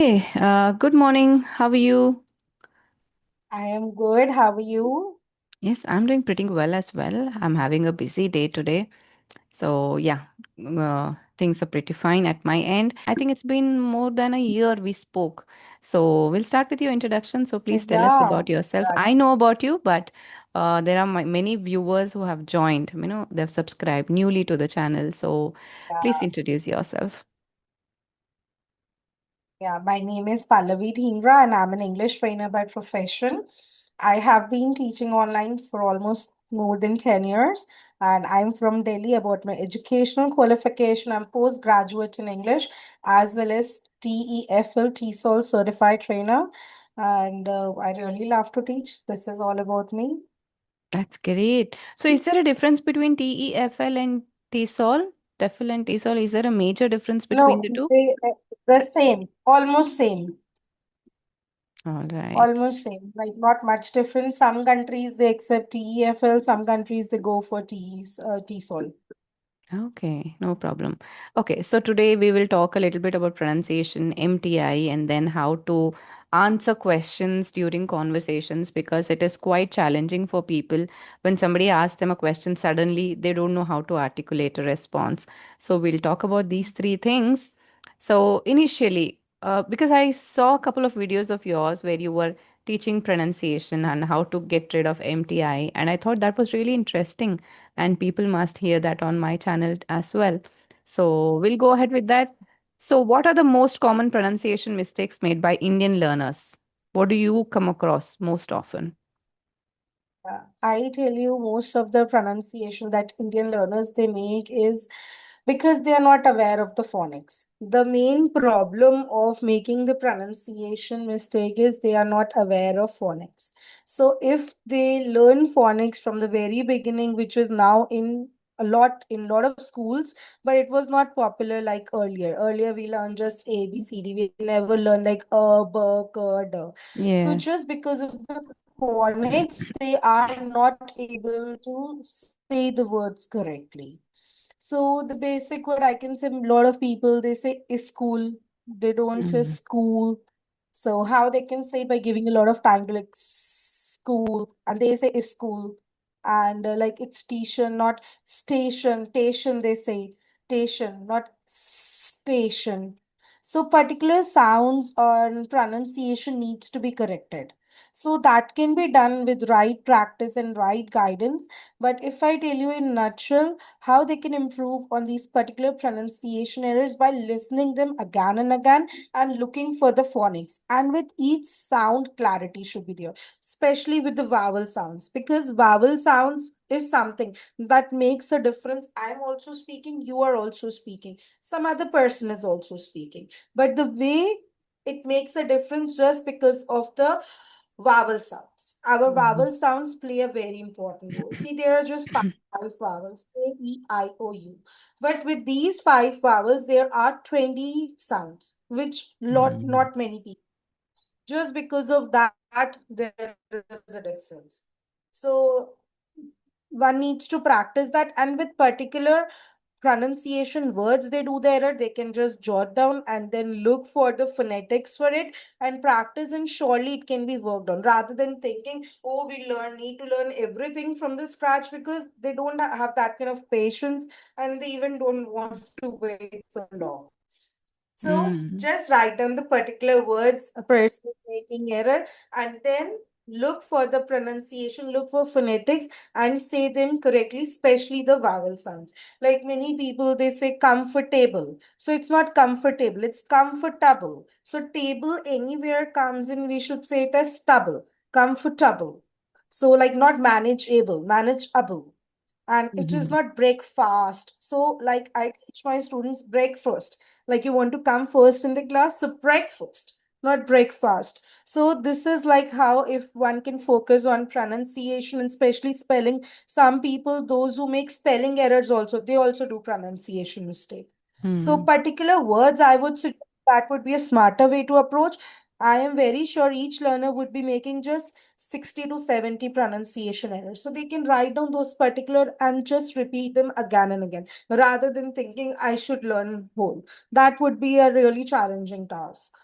Hey, good morning. How are you? I am good. How are you? Yes, I'm doing pretty well as well. I'm having a busy day today. So, yeah, things are pretty fine at my end. I think it's been more than a year we spoke. So, we'll start with your introduction. So, please tell us Yeah, about yourself. yeah, I know about you, but there are many viewers who have joined, they've subscribed newly to the channel. So, please yeah. introduce yourself. Yeah, my name is Pallavi Dhimra and I'm an English trainer by profession. I have been teaching online for almost more than 10 years and I'm from Delhi. About my educational qualification, I'm postgraduate in English as well as TEFL, TESOL certified trainer. And I really love to teach. This is all about me. That's great. So, is there a difference between TEFL and TESOL? TEFL and TESOL, is there a major difference between No, the two? the same, almost same. All right. Almost same, like not much difference. Some countries they accept TEFL, some countries they go for TESOL. Okay, no problem. Okay, so today we will talk a little bit about pronunciation, MTI, and then how to answer questions during conversations because it is quite challenging for people when somebody asks them a question, suddenly they don't know how to articulate a response. So we'll talk about these three things. So initially, because I saw a couple of videos of yours where you were teaching pronunciation and how to get rid of MTI, and I thought that was really interesting and people must hear that on my channel as well. So we'll go ahead with that. So, what are the most common pronunciation mistakes made by Indian learners? What do you come across most often? I tell you, most of the pronunciation that Indian learners they make is because they are not aware of the phonics. The main problem of making the pronunciation mistake is they are not aware of phonics. So if they learn phonics from the very beginning, which is now in lot of schools, but it was not popular like earlier. Earlier we learned just A, B, C, D. We never learned like B, K, D. So Yes. just because of the phonics, they are not able to say the words correctly. So the basic word I can say, a lot of people they say is school. They don't say Mm, school. So how they can say by giving a lot of time to like school, and they say is school, and like it's station, not station. Station they say station, not station. So particular sounds or pronunciation needs to be corrected. So that can be done with right practice and right guidance. But if I tell you in nutshell how they can improve on these particular pronunciation errors by listening them again and again and looking for the phonics. And with each sound, clarity should be there, especially with the vowel sounds, because vowel sounds is something that makes a difference. I'm also speaking, you are also speaking, some other person is also speaking, but the way it makes a difference just because of the vowel sounds. Our mhm. vowel sounds play a very important role. See, there are just five vowels: A, E, I, O, U. But with these five vowels, there are 20 sounds, which Mm, not many people. Just because of that, there is a difference. So one needs to practice that, and with particular pronunciation words they do the error, they can just jot down and then look for the phonetics for it and practice, and surely it can be worked on, rather than thinking, oh, we learn need to learn everything from the scratch, because they don't have that kind of patience, and they even don't want to wait so long. So mm, just write down the particular words a person is making error, and then look for the pronunciation, look for phonetics, and say them correctly, especially the vowel sounds. Like many people, they say comfortable. So it's not comfortable, it's comfortable. So table anywhere comes in, we should say it as stable, comfortable. So like not manageable, manageable, and it is mhm, not break fast. So like I teach my students breakfast, like you want to come first in the class, so breakfast, not breakfast. So this is like how if one can focus on pronunciation and especially spelling. Some people, those who make spelling errors also, they also do pronunciation mistake. So mm, particular words I would suggest, that would be a smarter way to approach. I am very sure each learner would be making just 60 to 70 pronunciation errors. So they can write down those particular and just repeat them again and again rather than thinking I should learn whole. That would be a really challenging task.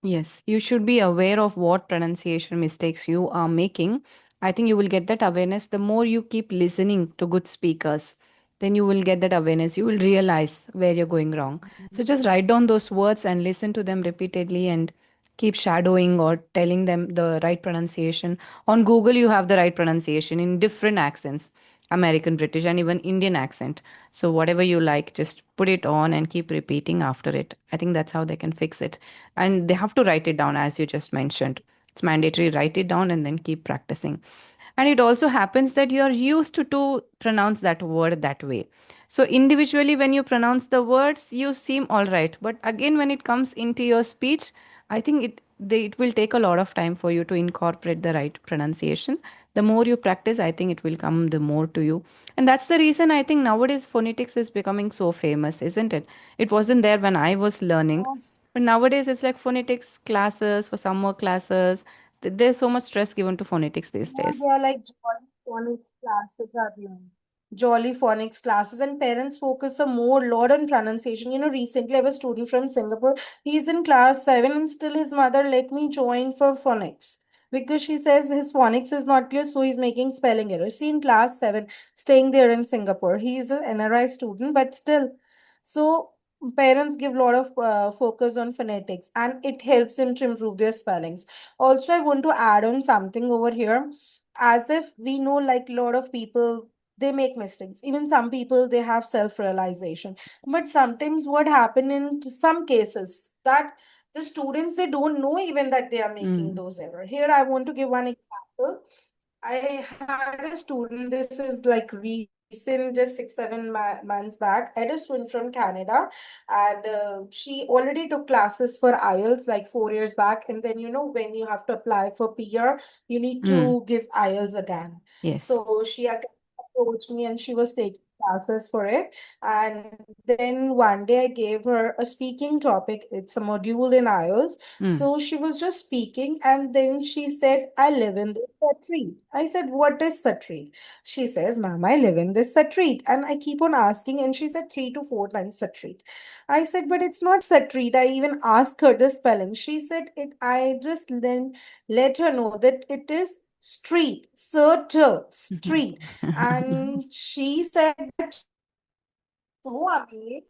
Yes, you should be aware of what pronunciation mistakes you are making. I think you will get that awareness the more you keep listening to good speakers. Then you will get that awareness. You will realize where you're going wrong. So just write down those words and listen to them repeatedly and keep shadowing or telling them the right pronunciation. On Google, you have the right pronunciation in different accents, American, British, and even Indian accent. So whatever you like, just put it on and keep repeating after it. I think that's how they can fix it. And they have to write it down, as you just mentioned. It's mandatory, write it down and then keep practicing. And it also happens that you are used to pronounce that word that way. So individually, when you pronounce the words, you seem all right. But again, when it comes into your speech, I think it will take a lot of time for you to incorporate the right pronunciation. The more you practice, I think it will come the more to you. And that's the reason I think nowadays phonetics is becoming so famous, isn't it? It wasn't there when I was learning, but nowadays it's like phonetics classes for summer classes. There's so much stress given to phonetics these Yeah, days. they are like jolly phonics classes are there. Jolly phonics classes, and parents focus a more lot on pronunciation. Recently I have a student from Singapore. He's in class 7 and still his mother let me join for phonics because she says his phonics is not clear, so he's making spelling errors. See, in class 7, staying there in Singapore. He is an NRI student, but still. So parents give a lot of focus on phonetics and it helps him to improve their spellings. Also, I want to add on something over here. As if we know, like a lot of people, they make mistakes. Even some people, they have self-realization. But sometimes what happen in some cases that the students, they don't know even that they are making Mm. those errors. Here, I want to give one example. I had a student, this is like recent, just 6, 7 months back. I had a student from Canada, and she already took classes for IELTS like 4 years back. And then, when you have to apply for PR, you need Mm. to give IELTS again. Yes. So she approached me and she was taking classes for it. And then one day I gave her a speaking topic. It's a module in IELTS. Mm. So she was just speaking, and then she said, I live in this street. I said, what is street? She says, Mom, I live in this street. And I keep on asking, and she said 3 to 4 times street. I said, but it's not street. I even asked her the spelling. She said it. I just then let her know that it is street, street. And she said that she was so amazed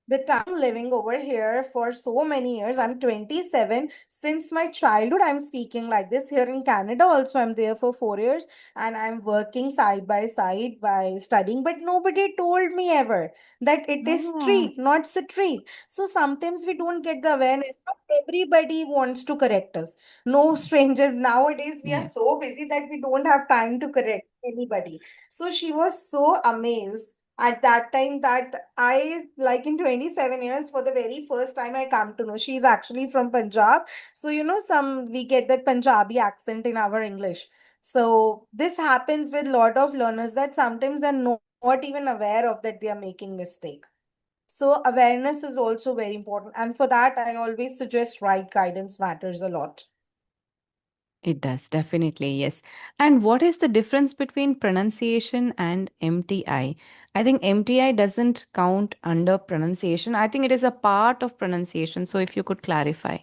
that I'm living over here for so many years. I'm 27. Since my childhood, I'm speaking like this. Here in Canada, also, I'm there for 4 years and I'm working side by side by studying. But nobody told me ever that it is Oh, street, not street. So sometimes we don't get the awareness. Not everybody wants to correct us. No stranger. Nowadays, we are yes. so busy that we don't have time to correct anybody. So she was so amazed at that time that I, like in 27 years, for the very first time, I come to know she's actually from Punjab. So, we get that Punjabi accent in our English. So this happens with a lot of learners that sometimes they're not even aware of that they are making mistake. So awareness is also very important. And for that, I always suggest right guidance matters a lot. It does, definitely, yes. And what is the difference between pronunciation and MTI? I think MTI doesn't count under pronunciation. I think it is a part of pronunciation. So if you could clarify.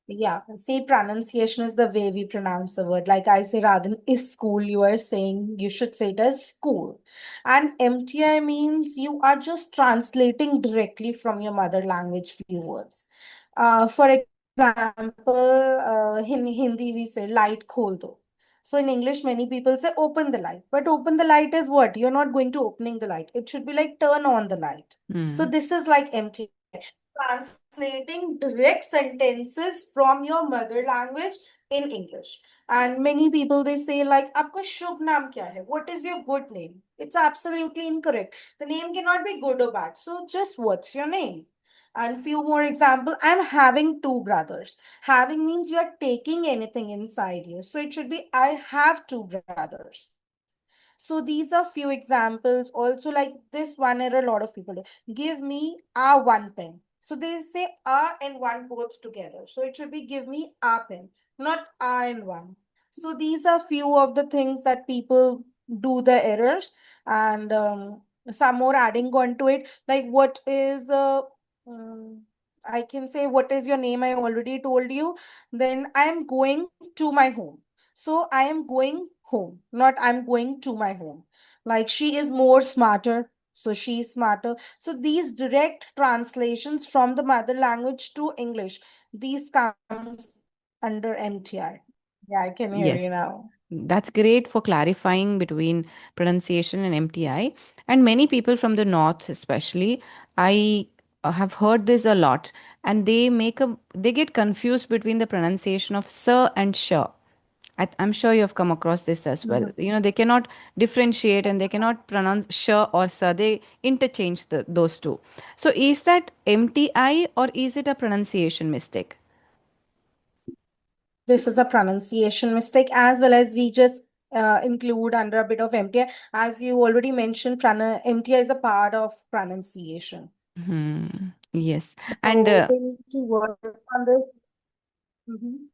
Yeah, see, pronunciation is the way we pronounce the word. Like I say, rather than is school, you are saying you should say it as school. And MTI means you are just translating directly from your mother language few words. For example, in Hindi we say light khol do. So in English, many people say open the light. But open the light is what? You're not going to opening the light. It should be like turn on the light. So Mm. this is like MTI, translating direct sentences from your mother language in English. And many people they say like, "आपका शुभ नाम क्या है? What is your good name?" It's absolutely incorrect. The name cannot be good or bad. So just what's your name? And few more example. I'm having two brothers. Having means you are taking anything inside you. So it should be I have two brothers. So these are few examples. Also, like this one error a lot of people do. Give me a one pen. So they say a and one both together. So it should be give me a pen, not a and one. So these are few of the things that people do the errors. And some more adding on to it, like what is I can say, what is your name? I already told you. Then I am going to my home. So I am going home, not I'm going to my home. Like she is more smarter. So she is smarter. So these direct translations from the mother language to English, these comes under MTI. Yeah, I can hear you Yes. now. That's great for clarifying between pronunciation and MTI. And many people from the north, especially, I have heard this a lot, and they get confused between the pronunciation of sir and sure. I'm sure you have come across this as well. Mhm. They cannot differentiate and they cannot pronounce sure or sir. They interchange those two. So, is that MTI or is it a pronunciation mistake? This is a pronunciation mistake, as well as we just include under a bit of MTI. As you already mentioned, MTI is a part of pronunciation. Hmm. Yes. And So they need to work on this. Mhm.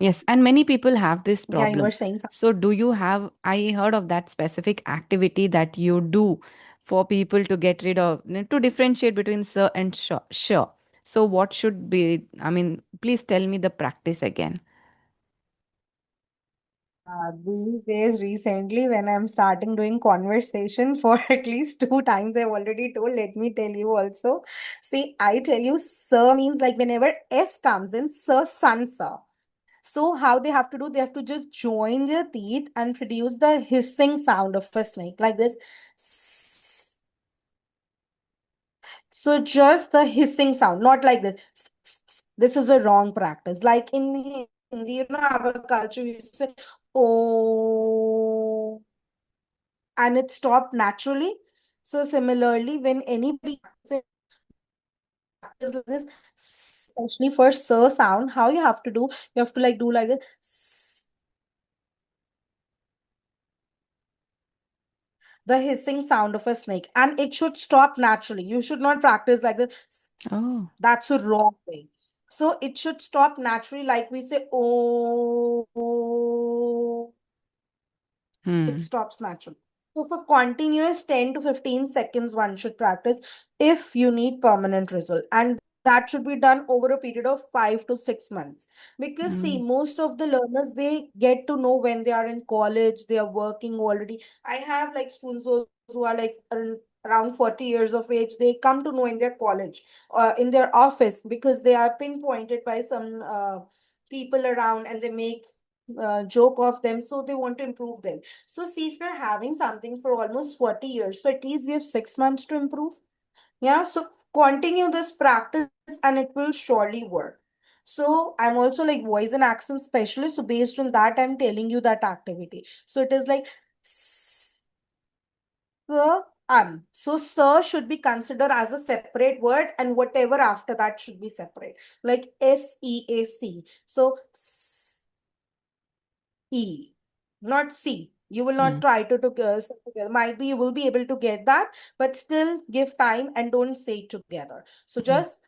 yes, and many people have this Yeah, you were problem. saying something. So, do you have? I heard of that specific activity that you do for people to get rid of, to differentiate between sir and sure. Sure. So, what should be? I mean, please tell me the practice again. These days, recently, when I'm starting doing conversation for at least two times, I've already told, let me tell you also. See, I tell you, sir means like whenever S comes in, sir, son, sir. So how they have to do, they have to just join their teeth and produce the hissing sound of a snake like this. So just the hissing sound, not like this. This is a wrong practice. Like in Hindi, our culture, we say, oh, and it stopped naturally. So similarly, when anybody practice like this, especially for sir sound, how you have to do, you have to like do like this. The hissing sound of a snake, and it should stop naturally. You should not practice like this. Oh. That's a wrong way. So it should stop naturally, like we say, oh, it Hmm. stops naturally. So for continuous 10 to 15 seconds, one should practice if you need permanent result. And that should be done over a period of 5 to 6 months. Because see, Hmm. most of the learners, they get to know when they are in college, they are working already. I have like students who are like around 40 years of age. They come to know in their college or in their office because they are pinpointed by some people around, and they make joke of them, so they want to improve them. So see, if you're having something for almost 40 years, so at least we have 6 months to improve. Yeah, so continue this practice and it will surely work. So I'm also like voice and accent specialist. So based on that, I'm telling you that activity. So it is like sir, so sir should be considered as a separate word, and whatever after that should be separate. Like SEAC. So E, not C. You will Hmm. not try to say together. Might be you will be able to get that, but still give time and don't say it together. So Hmm. just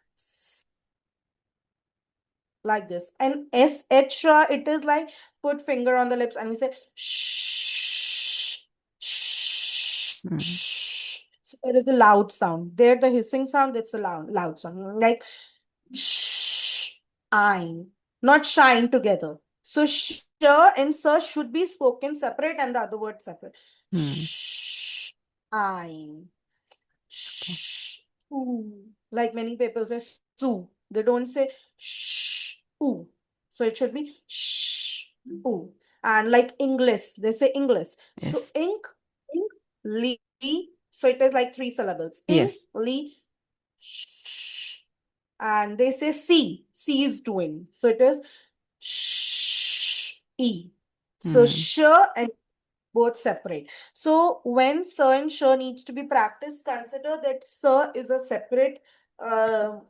like this. And SH, it is like put finger on the lips and we say shh, shh, Hmm. shh. So there is a loud sound. There, the hissing sound, it's a loud sound. Like shh, ein, not shine together. So sh and sir should be spoken separate and the other word separate. Hmm. Shh, ein, Okay. shh, ooh. Like many people say su. They don't say shh, ooh. So it should be shh, ooh. And like English, they say English. So Yes. ink, li. So it is like three syllables. Ink, Yes. li, shh, and they say C is doing. So it is sh, E. So Hmm. sh and both separate. So when sir and sh needs to be practiced, consider that sir is a separate uh,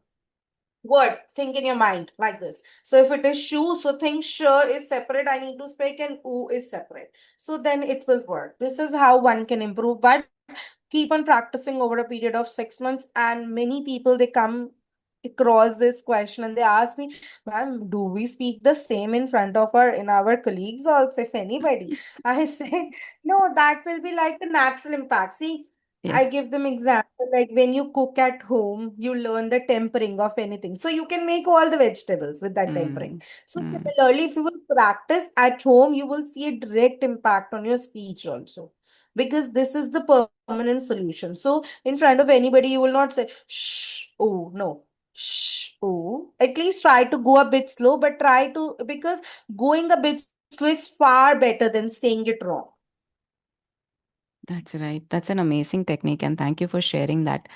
word. Think in your mind like this. So if it is shoe, so think sure is separate. I need to speak, and oo is separate. So then it will work. This is how one can improve. But keep on practicing over a period of 6 months. And many people, they come across this question and they ask me, ma'am, do we speak the same in front of our in our colleagues also, if anybody? I said, no, that will be like a natural impact. See, I Yes. give them example. Like when you cook at home, you learn the tempering of anything. So you can make all the vegetables with that tempering. Mm, So mm. similarly, if you will practice at home, you will see a direct impact on your speech also. Because this is the permanent solution. So in front of anybody, you will not say shh, oh no, shh, oh. At least try to go a bit slow, but try to, because going a bit slow is far better than saying it wrong. That's right. That's an amazing technique, and thank you for sharing that.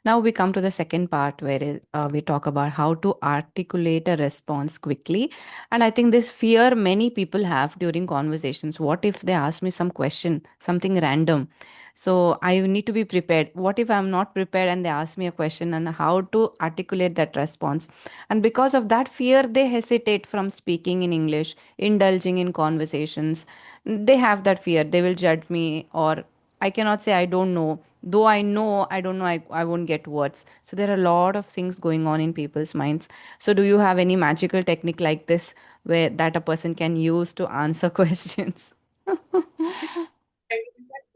Now we come to the second part where we talk about how to articulate a response quickly. And I think this fear many people have during conversations. What if they ask me some question, something random? So I need to be prepared. What if I'm not prepared and they ask me a question and how to articulate that response? And because of that fear, they hesitate from speaking in English, indulging in conversations. They have that fear. They will judge me, or I cannot say I don't know. Though I know, I don't know, I won't get words. So there are a lot of things going on in people's minds. So do you have any magical technique like this where that a person can use to answer questions? A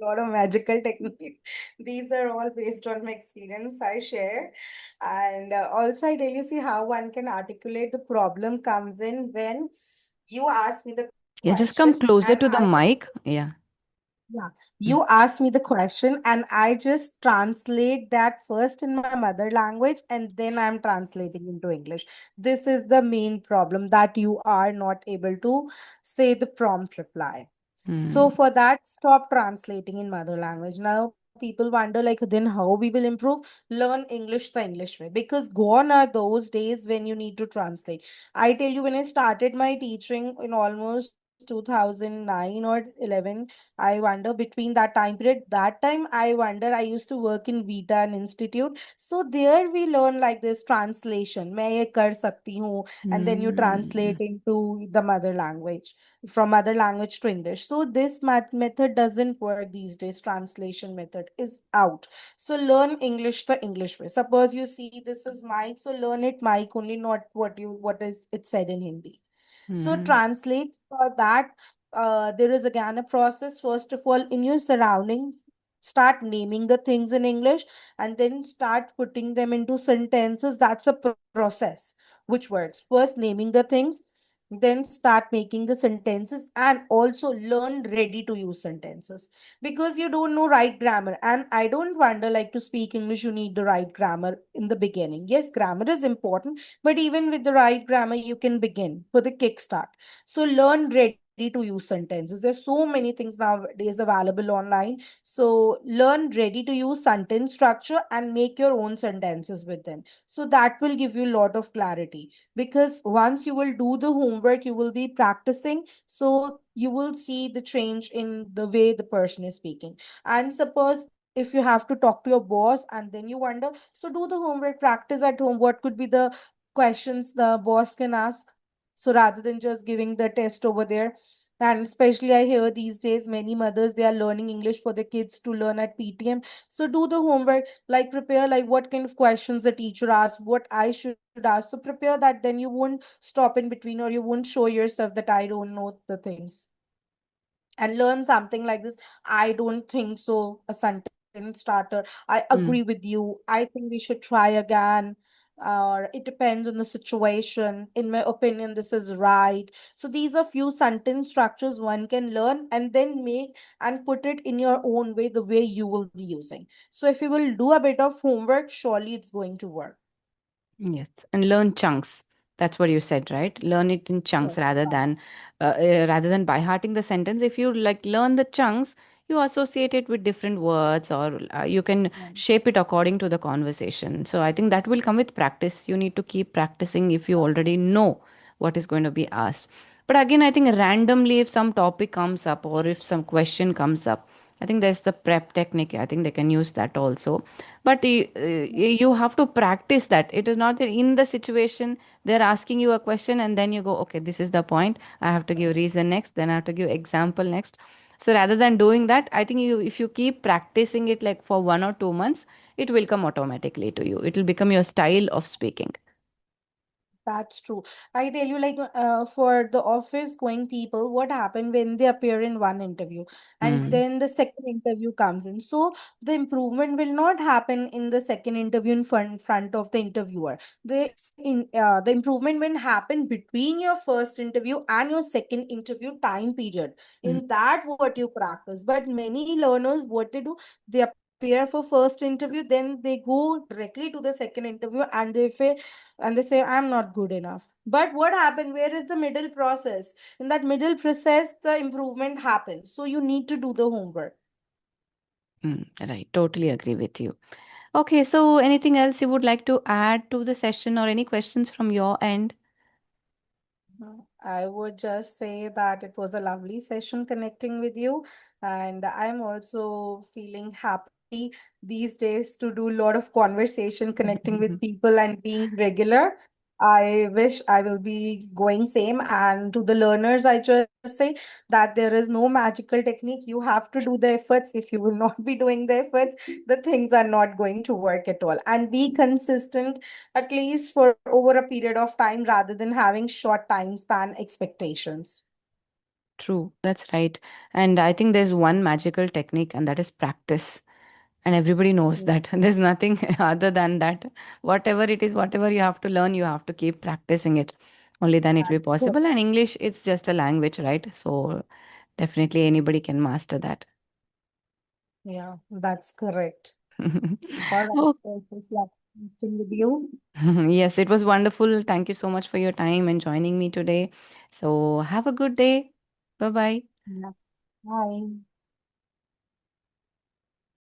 lot of magical techniques. These are all based on my experience I share. And also, I really see how one can articulate the problem comes in when you ask me the Yeah, just question come and closer to I the mic. Yeah. yeah, Mm. you ask me the question and I just translate that first in my mother language and then I'm translating into English. This is the main problem that you are not able to say the prompt reply. So Mm. for that, stop translating in mother language. Now people wonder like then how we will improve? Learn English the English way. Because gone are those days when you need to translate. I tell you, when I started my teaching in almost 2009 or 11, I wonder between that time period, that time I wonder I used to work in Vita and Institute. So there we learn like this translation. मैं ये कर सकती हूँ, and then you Mm. translate into the mother language from other language to English. So this method doesn't work these days. Translation method is out. So learn English the English way. Suppose you see this is mic, so learn it mic only, not what is it said in Hindi. So Mm. translate for that. There is again a process. First of all, in your surrounding, start naming the things in English and then start putting them into sentences. That's a process which works. First, naming the things, then start making the sentences, and also learn ready to use sentences, because you don't know right grammar. And I don't wonder, like, to speak English you need the right grammar in the beginning. Yes, grammar is important, but even with the right grammar you can begin for the kickstart. So learn ready to use sentences. There's so many things nowadays available online. So learn ready to use sentence structure and make your own sentences with them, so that will give you a lot of clarity. Because once you will do the homework, you will be practicing, so you will see the change in the way the person is speaking. And suppose if you have to talk to your boss and then you wonder, so do the homework, practice at home, what could be the questions the boss can ask, so rather than just giving the test over there. And especially I hear these days many mothers, they are learning English for the kids to learn at PTM. So do the homework, like prepare like what kind of questions the teacher asks, what I should ask. So prepare that, then you won't stop in between, or you won't show yourself that I don't know the things. And learn something like this. I don't think so. A sentence starter. I agree Mm. with you. I think we should try again. Or it depends on the situation. In my opinion, this is right. So these are few sentence structures one can learn and then make and put it in your own way, the way you will be using. So if you will do a bit of homework, surely it's going to work. Yes, and learn chunks. That's what you said, right? Learn it in chunks Yes. rather than by hearting the sentence. If you like learn the chunks, you associate it with different words, or you can Yeah. shape it according to the conversation. So I think that will come with practice. You need to keep practicing if you already know what is going to be asked. But again, I think randomly, if some topic comes up or if some question comes up, I think there's the prep technique. I think they can use that also. But you have to practice that. It is not that in the situation they're asking you a question and then you go, okay, this is the point. I have to give reason next, then I have to give example next. So rather than doing that, I think if you keep practicing it like for 1 or 2 months, it will come automatically to you. It will become your style of speaking. That's true. I tell you, like, for the office going people, what happened when they appear in one interview and Mm. then the second interview comes in? So the improvement will not happen in the second interview in front of the interviewer. The improvement will happen between your first interview and your second interview time period. Mm. In that, what you practice. But many learners, what they do, they appear for first interview, then they go directly to the second interview and they say I'm not good enough. But what happened, where is the middle process? In that middle process the improvement happens, so you need to do the homework. Right, totally agree with you. Okay, so anything else you would like to add to the session or any questions from your end? I would just say that it was a lovely session connecting with you, and I'm also feeling happy these days to do a lot of conversation, connecting with people, and being regular. I wish I will be going same. And to the learners, I just say that there is no magical technique. You have to do the efforts. If you will not be doing the efforts, the things are not going to work at all. And be consistent at least for over a period of time rather than having short time span expectations. True, that's right. And I think there's one magical technique, and that is practice. And everybody knows Yeah, that. There's nothing other than that. Whatever it is, whatever you have to learn, you have to keep practicing it. Only then it will be that's good. possible. And English, it's just a language, right? So definitely anybody can master that. Yeah, that's correct. All right. Oh, So it was lovely meeting with you. yes, it was wonderful. Thank you so much for your time and joining me today. So have a good day. Bye bye. Yeah. Bye.